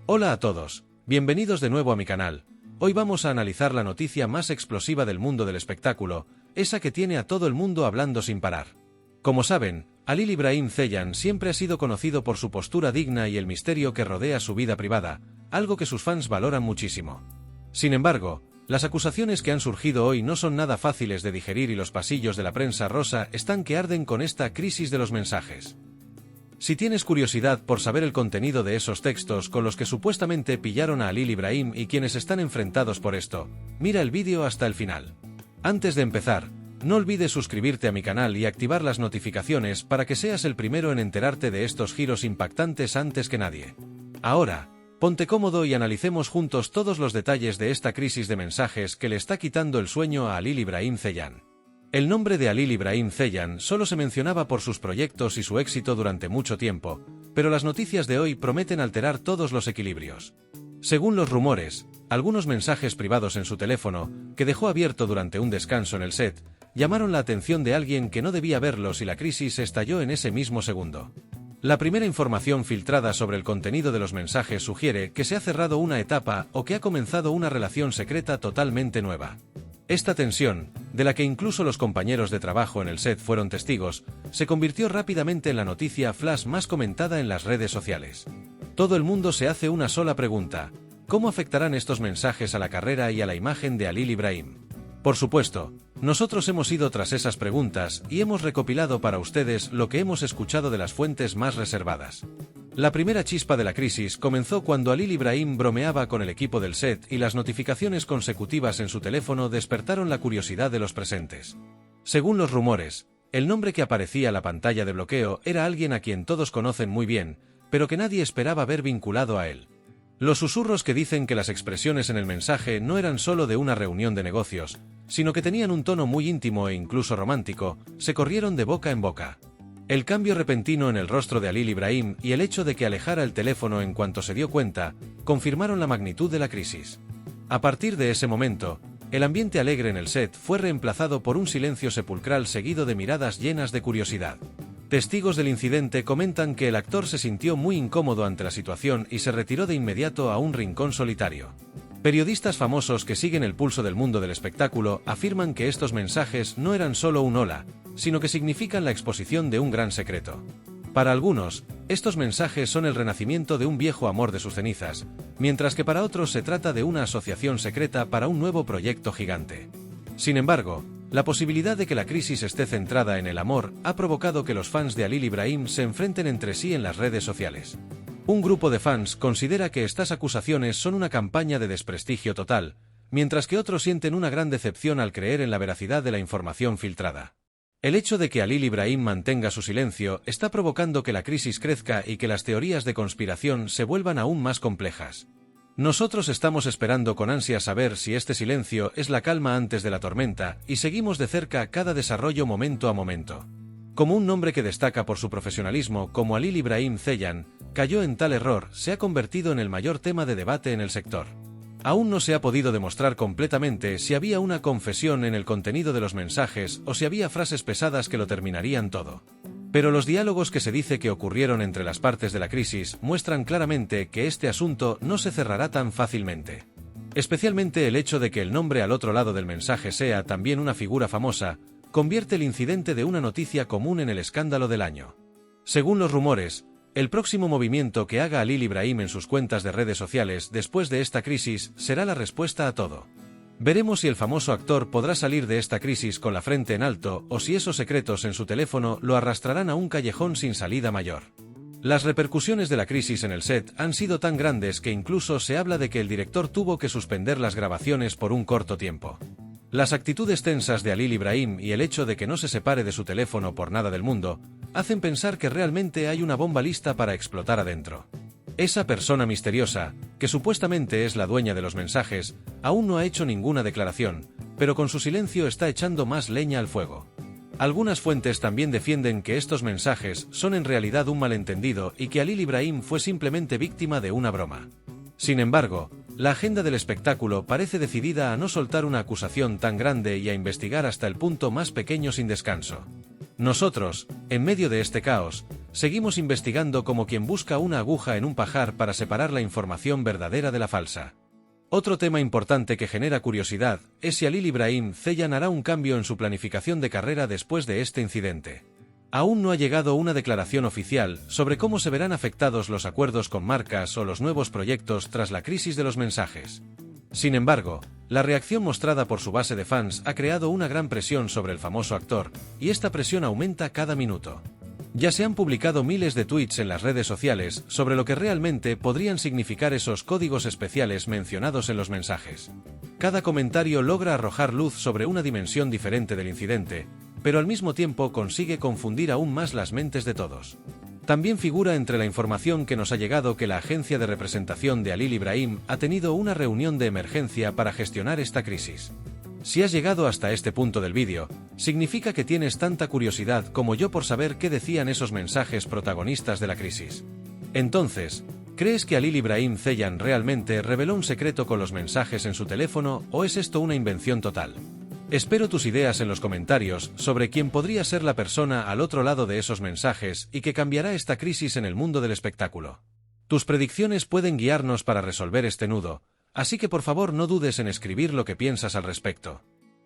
Hola a todos, bienvenidos de nuevo a mi canal. Hoy vamos a analizar la noticia más explosiva del mundo del espectáculo, esa que tiene a todo el mundo hablando sin parar. Como saben, Halil İbrahim Ceylan siempre ha sido conocido por su postura digna y el misterio que rodea su vida privada, algo que sus fans valoran muchísimo. Sin embargo, las acusaciones que han surgido hoy no son nada fáciles de digerir y los pasillos de la prensa rosa están que arden con esta crisis de los mensajes. Si tienes curiosidad por saber el contenido de esos textos con los que supuestamente pillaron a Halil İbrahim y quienes están enfrentados por esto, mira el vídeo hasta el final. Antes de empezar, no olvides suscribirte a mi canal y activar las notificaciones para que seas el primero en enterarte de estos giros impactantes antes que nadie. Ahora, ponte cómodo y analicemos juntos todos los detalles de esta crisis de mensajes que le está quitando el sueño a Halil İbrahim Ceylan. El nombre de Halil İbrahim Ceylan solo se mencionaba por sus proyectos y su éxito durante mucho tiempo, pero las noticias de hoy prometen alterar todos los equilibrios. Según los rumores, algunos mensajes privados en su teléfono, que dejó abierto durante un descanso en el set, llamaron la atención de alguien que no debía verlos y la crisis estalló en ese mismo segundo. La primera información filtrada sobre el contenido de los mensajes sugiere que se ha cerrado una etapa o que ha comenzado una relación secreta totalmente nueva. Esta tensión, de la que incluso los compañeros de trabajo en el set fueron testigos, se convirtió rápidamente en la noticia flash más comentada en las redes sociales. Todo el mundo se hace una sola pregunta: ¿cómo afectarán estos mensajes a la carrera y a la imagen de Halil İbrahim? Por supuesto, nosotros hemos ido tras esas preguntas y hemos recopilado para ustedes lo que hemos escuchado de las fuentes más reservadas. La primera chispa de la crisis comenzó cuando Halil İbrahim bromeaba con el equipo del set y las notificaciones consecutivas en su teléfono despertaron la curiosidad de los presentes. Según los rumores, el nombre que aparecía en la pantalla de bloqueo era alguien a quien todos conocen muy bien, pero que nadie esperaba ver vinculado a él. Los susurros que dicen que las expresiones en el mensaje no eran solo de una reunión de negocios, sino que tenían un tono muy íntimo e incluso romántico, se corrieron de boca en boca. El cambio repentino en el rostro de Halil İbrahim y el hecho de que alejara el teléfono en cuanto se dio cuenta, confirmaron la magnitud de la crisis. A partir de ese momento, el ambiente alegre en el set fue reemplazado por un silencio sepulcral seguido de miradas llenas de curiosidad. Testigos del incidente comentan que el actor se sintió muy incómodo ante la situación y se retiró de inmediato a un rincón solitario. Periodistas famosos que siguen el pulso del mundo del espectáculo afirman que estos mensajes no eran solo un hola, sino que significan la exposición de un gran secreto. Para algunos, estos mensajes son el renacimiento de un viejo amor de sus cenizas, mientras que para otros se trata de una asociación secreta para un nuevo proyecto gigante. Sin embargo, la posibilidad de que la crisis esté centrada en el amor ha provocado que los fans de Halil İbrahim se enfrenten entre sí en las redes sociales. Un grupo de fans considera que estas acusaciones son una campaña de desprestigio total, mientras que otros sienten una gran decepción al creer en la veracidad de la información filtrada. El hecho de que Halil İbrahim mantenga su silencio está provocando que la crisis crezca y que las teorías de conspiración se vuelvan aún más complejas. Nosotros estamos esperando con ansia saber si este silencio es la calma antes de la tormenta y seguimos de cerca cada desarrollo momento a momento. Como un nombre que destaca por su profesionalismo como Halil İbrahim Ceylan cayó en tal error, se ha convertido en el mayor tema de debate en el sector. Aún no se ha podido demostrar completamente si había una confesión en el contenido de los mensajes o si había frases pesadas que lo terminarían todo. Pero los diálogos que se dice que ocurrieron entre las partes de la crisis muestran claramente que este asunto no se cerrará tan fácilmente. Especialmente el hecho de que el nombre al otro lado del mensaje sea también una figura famosa, convierte el incidente de una noticia común en el escándalo del año. Según los rumores, el próximo movimiento que haga Halil İbrahim en sus cuentas de redes sociales después de esta crisis será la respuesta a todo. Veremos si el famoso actor podrá salir de esta crisis con la frente en alto o si esos secretos en su teléfono lo arrastrarán a un callejón sin salida mayor. Las repercusiones de la crisis en el set han sido tan grandes que incluso se habla de que el director tuvo que suspender las grabaciones por un corto tiempo. Las actitudes tensas de Halil İbrahim y el hecho de que no se separe de su teléfono por nada del mundo, hacen pensar que realmente hay una bomba lista para explotar adentro. Esa persona misteriosa, que supuestamente es la dueña de los mensajes, aún no ha hecho ninguna declaración, pero con su silencio está echando más leña al fuego. Algunas fuentes también defienden que estos mensajes son en realidad un malentendido y que Halil İbrahim fue simplemente víctima de una broma. Sin embargo, la agenda del espectáculo parece decidida a no soltar una acusación tan grande y a investigar hasta el punto más pequeño sin descanso. Nosotros, en medio de este caos, Seguimos investigando como quien busca una aguja en un pajar para separar la información verdadera de la falsa. Otro tema importante que genera curiosidad es si Halil Ibrahim Ceylan hará un cambio en su planificación de carrera después de este incidente. Aún no ha llegado una declaración oficial sobre cómo se verán afectados los acuerdos con marcas o los nuevos proyectos tras la crisis de los mensajes. Sin embargo, la reacción mostrada por su base de fans ha creado una gran presión sobre el famoso actor, y esta presión aumenta cada minuto. Ya se han publicado miles de tweets en las redes sociales sobre lo que realmente podrían significar esos códigos especiales mencionados en los mensajes. Cada comentario logra arrojar luz sobre una dimensión diferente del incidente, pero al mismo tiempo consigue confundir aún más las mentes de todos. También figura entre la información que nos ha llegado que la agencia de representación de Halil Ibrahim ha tenido una reunión de emergencia para gestionar esta crisis. Si has llegado hasta este punto del vídeo, significa que tienes tanta curiosidad como yo por saber qué decían esos mensajes protagonistas de la crisis. Entonces, ¿crees que Halil Ibrahim Ceylan realmente reveló un secreto con los mensajes en su teléfono o es esto una invención total? Espero tus ideas en los comentarios sobre quién podría ser la persona al otro lado de esos mensajes y que cambiará esta crisis en el mundo del espectáculo. Tus predicciones pueden guiarnos para resolver este nudo, así que por favor no dudes en escribir lo que piensas al respecto.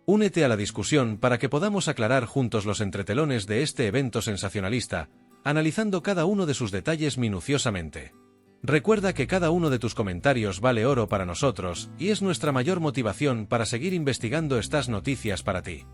Únete a la discusión para que podamos aclarar juntos los entretelones de este evento sensacionalista, analizando cada uno de sus detalles minuciosamente. Recuerda que cada uno de tus comentarios vale oro para nosotros y es nuestra mayor motivación para seguir investigando estas noticias para ti.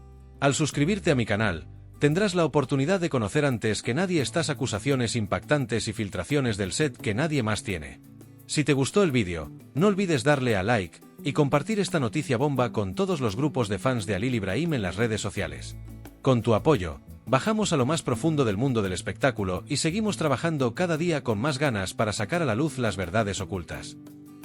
Al suscribirte a mi canal, tendrás la oportunidad de conocer antes que nadie estas acusaciones impactantes y filtraciones del set que nadie más tiene. Si te gustó el vídeo, no olvides darle a like y compartir esta noticia bomba con todos los grupos de fans de Halil Ibrahim en las redes sociales. Con tu apoyo, bajamos a lo más profundo del mundo del espectáculo y seguimos trabajando cada día con más ganas para sacar a la luz las verdades ocultas.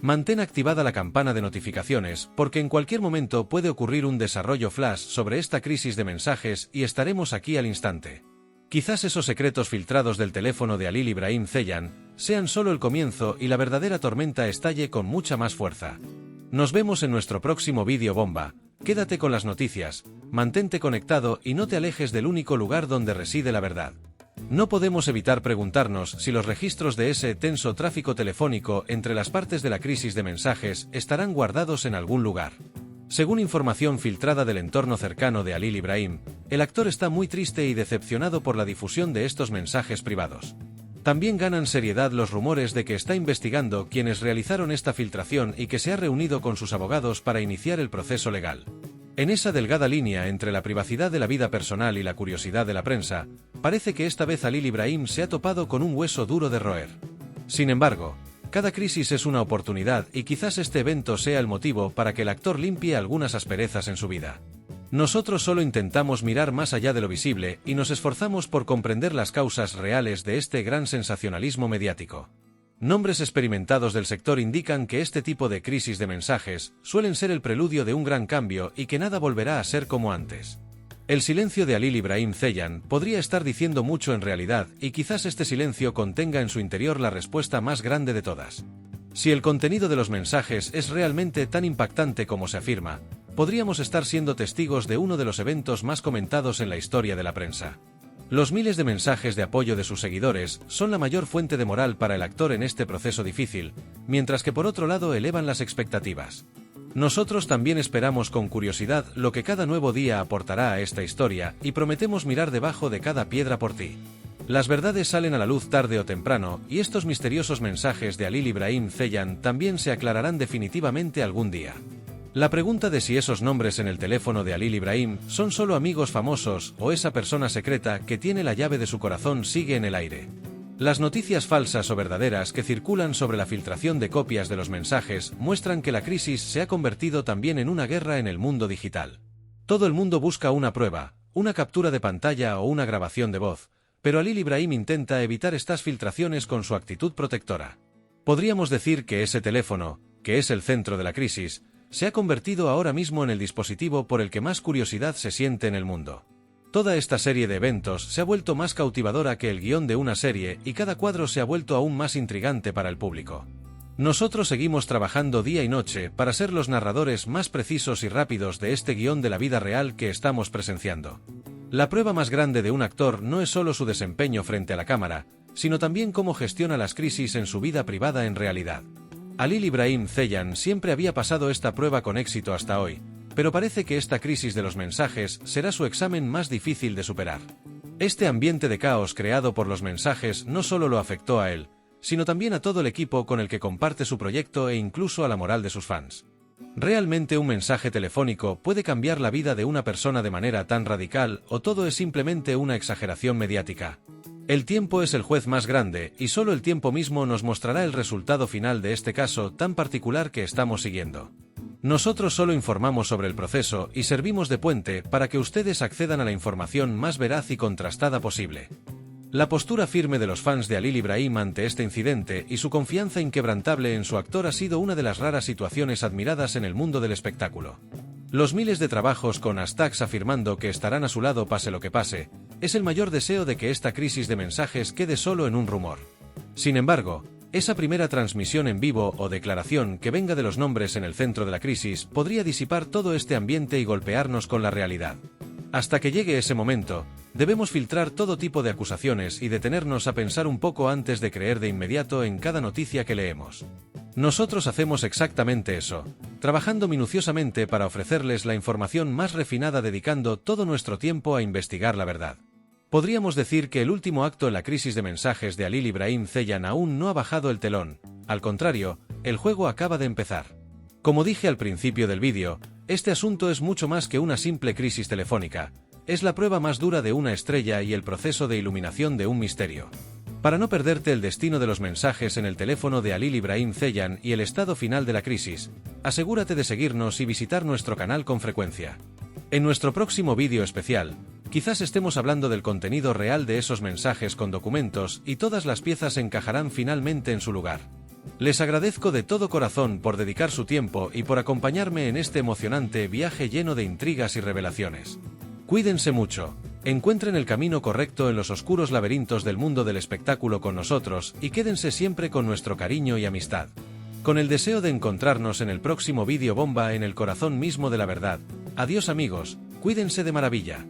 Mantén activada la campana de notificaciones porque en cualquier momento puede ocurrir un desarrollo flash sobre esta crisis de mensajes y estaremos aquí al instante. Quizás esos secretos filtrados del teléfono de Halil Ibrahim Ceylan sean solo el comienzo y la verdadera tormenta estalle con mucha más fuerza. Nos vemos en nuestro próximo vídeo bomba. Quédate con las noticias, mantente conectado y no te alejes del único lugar donde reside la verdad. No podemos evitar preguntarnos si los registros de ese tenso tráfico telefónico entre las partes de la crisis de mensajes estarán guardados en algún lugar. Según información filtrada del entorno cercano de Halil Ibrahim, el actor está muy triste y decepcionado por la difusión de estos mensajes privados. También ganan seriedad los rumores de que está investigando quienes realizaron esta filtración y que se ha reunido con sus abogados para iniciar el proceso legal. En esa delgada línea entre la privacidad de la vida personal y la curiosidad de la prensa, parece que esta vez Halil Ibrahim se ha topado con un hueso duro de roer. Sin embargo, cada crisis es una oportunidad y quizás este evento sea el motivo para que el actor limpie algunas asperezas en su vida. Nosotros solo intentamos mirar más allá de lo visible y nos esforzamos por comprender las causas reales de este gran sensacionalismo mediático. Nombres experimentados del sector indican que este tipo de crisis de mensajes suelen ser el preludio de un gran cambio y que nada volverá a ser como antes. El silencio de Halil Ibrahim Ceylan podría estar diciendo mucho en realidad y quizás este silencio contenga en su interior la respuesta más grande de todas. Si el contenido de los mensajes es realmente tan impactante como se afirma, podríamos estar siendo testigos de uno de los eventos más comentados en la historia de la prensa. Los miles de mensajes de apoyo de sus seguidores son la mayor fuente de moral para el actor en este proceso difícil, mientras que por otro lado elevan las expectativas. Nosotros también esperamos con curiosidad lo que cada nuevo día aportará a esta historia y prometemos mirar debajo de cada piedra por ti. Las verdades salen a la luz tarde o temprano y estos misteriosos mensajes de Halil Ibrahim Ceylan también se aclararán definitivamente algún día. La pregunta de si esos nombres en el teléfono de Halil Ibrahim son solo amigos famosos o esa persona secreta que tiene la llave de su corazón sigue en el aire. Las noticias falsas o verdaderas que circulan sobre la filtración de copias de los mensajes muestran que la crisis se ha convertido también en una guerra en el mundo digital. Todo el mundo busca una prueba, una captura de pantalla o una grabación de voz, pero Halil Ibrahim intenta evitar estas filtraciones con su actitud protectora. Podríamos decir que ese teléfono, que es el centro de la crisis, se ha convertido ahora mismo en el dispositivo por el que más curiosidad se siente en el mundo. Toda esta serie de eventos se ha vuelto más cautivadora que el guión de una serie y cada cuadro se ha vuelto aún más intrigante para el público. Nosotros seguimos trabajando día y noche para ser los narradores más precisos y rápidos de este guión de la vida real que estamos presenciando. La prueba más grande de un actor no es solo su desempeño frente a la cámara, sino también cómo gestiona las crisis en su vida privada en realidad. Halil Ibrahim Ceylan siempre había pasado esta prueba con éxito hasta hoy, pero parece que esta crisis de los mensajes será su examen más difícil de superar. Este ambiente de caos creado por los mensajes no solo lo afectó a él, sino también a todo el equipo con el que comparte su proyecto e incluso a la moral de sus fans. ¿Realmente un mensaje telefónico puede cambiar la vida de una persona de manera tan radical o todo es simplemente una exageración mediática? El tiempo es el juez más grande y solo el tiempo mismo nos mostrará el resultado final de este caso tan particular que estamos siguiendo. Nosotros solo informamos sobre el proceso y servimos de puente para que ustedes accedan a la información más veraz y contrastada posible. La postura firme de los fans de Halil Ibrahim ante este incidente y su confianza inquebrantable en su actor ha sido una de las raras situaciones admiradas en el mundo del espectáculo. Los miles de trabajos con hashtags afirmando que estarán a su lado pase lo que pase, es el mayor deseo de que esta crisis de mensajes quede solo en un rumor. Sin embargo, esa primera transmisión en vivo o declaración que venga de los nombres en el centro de la crisis podría disipar todo este ambiente y golpearnos con la realidad. Hasta que llegue ese momento, debemos filtrar todo tipo de acusaciones y detenernos a pensar un poco antes de creer de inmediato en cada noticia que leemos. Nosotros hacemos exactamente eso, trabajando minuciosamente para ofrecerles la información más refinada dedicando todo nuestro tiempo a investigar la verdad. Podríamos decir que el último acto en la crisis de mensajes de Halil Ibrahim Ceylan aún no ha bajado el telón, al contrario, el juego acaba de empezar. Como dije al principio del vídeo, este asunto es mucho más que una simple crisis telefónica, es la prueba más dura de una estrella y el proceso de iluminación de un misterio. Para no perderte el destino de los mensajes en el teléfono de Halil Ibrahim Ceylan y el estado final de la crisis, asegúrate de seguirnos y visitar nuestro canal con frecuencia. En nuestro próximo vídeo especial, quizás estemos hablando del contenido real de esos mensajes con documentos y todas las piezas encajarán finalmente en su lugar. Les agradezco de todo corazón por dedicar su tiempo y por acompañarme en este emocionante viaje lleno de intrigas y revelaciones. Cuídense mucho, encuentren el camino correcto en los oscuros laberintos del mundo del espectáculo con nosotros y quédense siempre con nuestro cariño y amistad. Con el deseo de encontrarnos en el próximo vídeo bomba en el corazón mismo de la verdad. Adiós amigos, cuídense de maravilla.